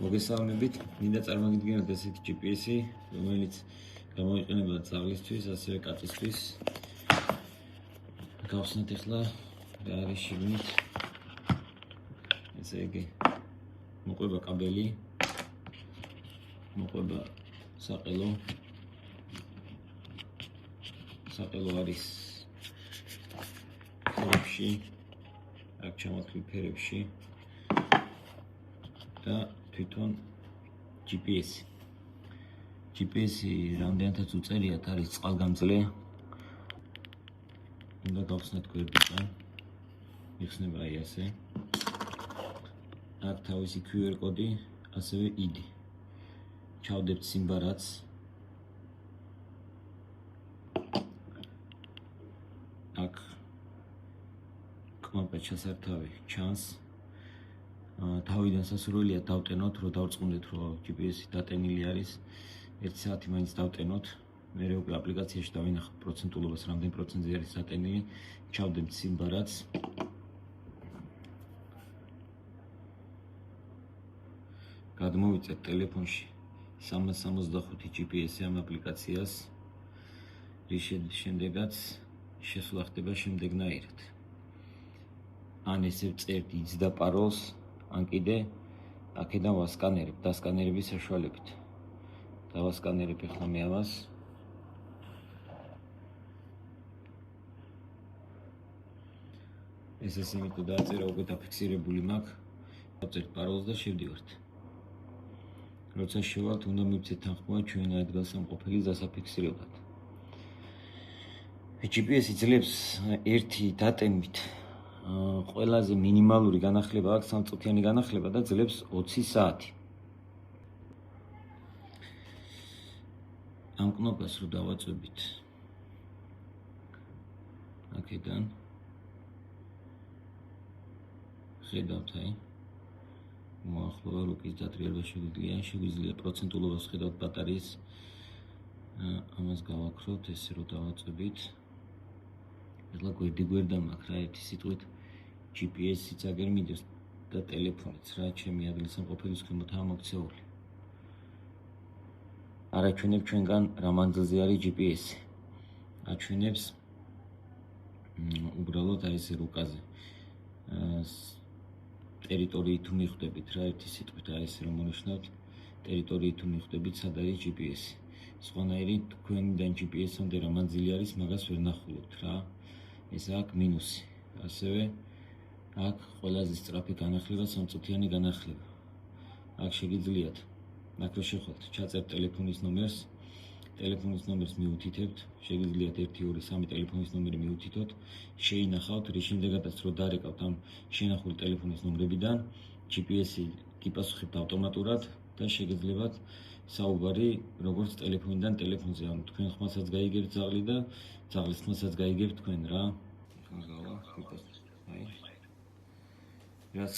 მოგესალმებით, მინდა წარმოგიდგენოთ ესეთი GPS-ი, რომელიც გამოიყენება ძაღლისთვის, ასევე კაცისთვის. გავხსნათ ახლა რა არის შიგნით. ესე იგი, მოყვება კაბელი, მოყვება საყელო. საყელო არის ფერებში, აქ ჩამოთვლილ ფერებში და თვითონ GPS-ი. GPS-ი რამდენადაც უწერიათ არის წყალგამძლე. უნდა გავხსნათ გვერდიდან. იხსნება აი ასე. აქ თავისი QR კოდი, ასევე ID. ჩავდებთ სიმბარაც. აქ კმაპა ჩასართავი ჩანს. თავიდან სასურველია დავტენოთ, რომ დავწყუნდეთ, რომ GPS-ი დატენილი არის. 1 საათი მაინც დავტენოთ. მერე უკვე აპლიკაციაში დავინახავთ პროცენტულობას, რამდენი პროცენტზე არის დატენილი. ჩავდებთ სიმბარაც. გადმოვიწევთ ტელეფონში 365 GPS-ი ამ აპლიკაციას. რის შემდეგაც შესვლა ხდება შემდეგნაირად. ან ესე ვწერთ იცდა პაროლს, ან კიდე აქედან ვასკანერებ, დასკანერების საშუალებით. დავასკანერებ ახლა მე ამას. ეს იმიტომ დააწერა, უკვე დაფიქსირებული მაქვს. დავწერთ პაროლს და შევდივართ. როცა შევალთ, უნდა მივცეთ თანხმობა ჩვენ ადგილსამყოფელი დასაფიქსირებლად. GPS-ი ძლებს ერთი დატენმით ყველაზე მინიმალური განახლება აქვს, სამწუთიანი განახლება და ძლებს 20 საათი. ამ კნოპკას რო დავაწვევით აქედან ხედავთ აი მოახლოება რუკის დატრიალება შეგვიძლია პროცენტულობას ხედავთ ბატარეის ამას გავაქროთ ესე რომ დავაწვევით ახლა გვერდა მაქვს რა ერთი სიტყვით GPS-იც აგერ მიდევს და ტელეფონიც რა ჩემი ადგილსამყოფელის ქვემოთაა მოქცეული არაჩვენებ ჩვენგან რა მანძილზე არის GPS-ი აჩვენებს უბრალოდ აი ეს რუკაზე ტერიტორიით თუ მიხვდებით რა ერთი სიტყვით აი ეს რომ მონიშნავთ ტერიტორიით თუ მიხვდებით სად არის GPS-ი სხვანაირი თქვენიდან GPS-მდე რა მანძილი არის მაგას ვერ ნახულობთ რა ეს აქ მინუსი ასევე აქ ყველაზე სწრაფი განახლება სამწუთიანი განახლება აქ შეგიძლიათ აქ რო შეხვალთ ჩაწერთ ტელეფონის ნომერს მიუთითებთ შეგიძლიათ 1 2 3 ტელეფონის ნომერი მიუთითოთ შეინახავთ რის შემდეგაც რო დარეკავთ ამ შენახული ტელეფონის ნომრებიდან GPS-ი გიპასუხებთ ავტომატურად და შეგიძლიათ საუბარი როგორც ტელეფონიდან ტელეფონზე ანუ თქვენ ხმასაც გაიგებთ ძაღლი და ძაღლის ხმასაც გაიგებთ თქვენ რა აი რას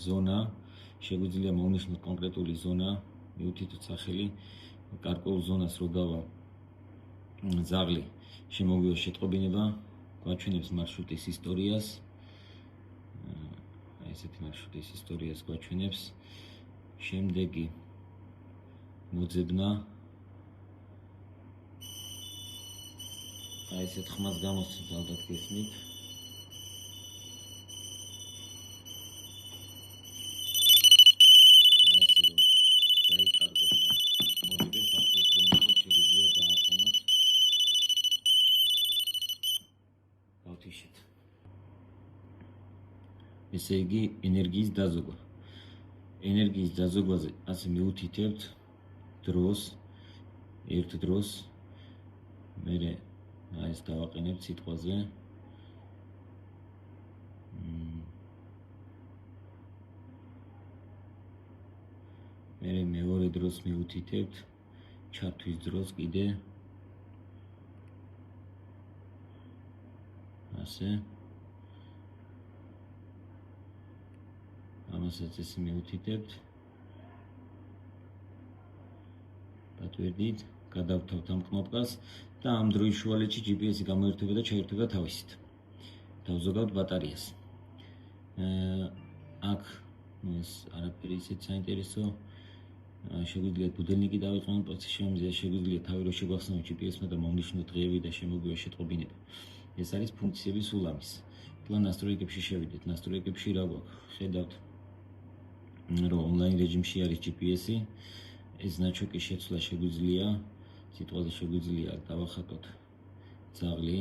ზონა შეგვიძლია მოვნიშნოთ კონკრეტული ზონა მიუთითოთ სახელი გარკვეულ ზონას რო გავა ძაღლი შემოვივა შეტყობინება გვაჩვენებს მარშრუტის ისტორიას აი ესეთი მარშრუტის ისტორიას გვაჩვენებს შემდეგი მოძებნა აი ესეთ ხმას გამოსცემს ალბათ გესმით ესე იგი ენერგიის დაზოგვა. ენერგიის დაზოგვაზე ასე მიუთითებთ დროს, ერთ დროს. მერე აი ეს დავაყენებთ სიტყვაზე. მერე მეორე დროს მიუთითებთ ჩართვის დროს კიდე. ასე ამასაც ეს მიუთითებთ. პატვირდით, გადავთავთ ამ კნოპკას და ამ დროის შუალედში GPS-ი გამოირთვება და ჩაირთვება თავისით. დავზოგავთ ბატარეას. აქ ეს არაფერი ისეთ საინტერესო. შეგვიძლია ბუდელნიკი დავიწყოთ პროცესში, შეგვიძლია თავი რო შეგვახსნათ GPS-მა და მომნიშნოთ დღეები და შემოგვივა შეტყობინება. ეს არის ფუნქციების ულამის. Plan настройкებში შევიდეთ. Настройкებში რა გვაქვს? ხედავთ რომ ონლაინ რეჟიმში არის GPS-ი. ეს ნაჩვენკის შეცვლა შეგვიძლია, სიტყვაზე შეგვიძლია დავახატოთ ძაღლი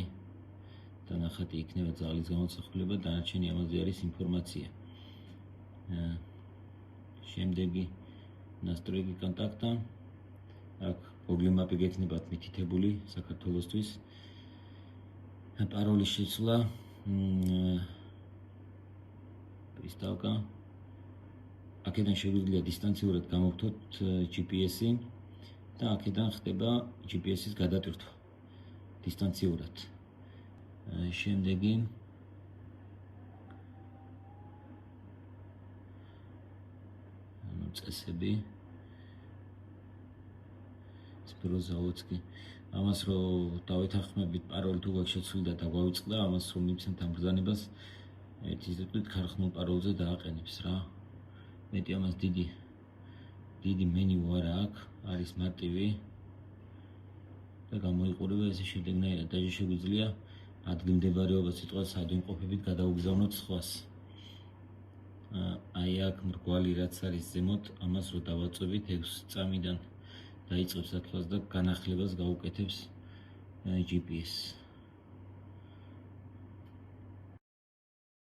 და ნახატი იქნება ძაღლის გამოსახულება, დანარჩენი ამაზე არის ინფორმაცია. შემდეგი настройки контакта. აქ Google Map-ი გექნებათ მითითებული საქართველოსთვის. პაროლის შეცვლა, приставка. აქედან შეგვიძლია დისტანციურად გამოვთოთ GPS-ი და აქედან ხდება GPS-ის გადატვირთვა დისტანციურად. შემდეგი წესები სპროზაოცკი. ამას რო დავითანხმებით პაროლი თუ გვაქვს შეცვლილი და დაგვავიწყდა, ამას რომ მივცემთ ამ ბრძანებას, ერთი ზეპლით ქარხნულ პაროლზე დააყენებს რა. მეტი ამას დიდი მენიუ არა აქვს, არის მარტივი და გამოიყურება ესე შემდეგნაირად. და შეგვიძლია ადგილმდებარეობა სიტყვას ადვინყოფებით გადაუგზავნოთ სხვას. აი აქ მრგვალი რაც არის ზემოთ, ამას რო დავაწვევით 6 წამიდან დაიწყებს ათვლას და განახლებას გაუკეთებს GPS.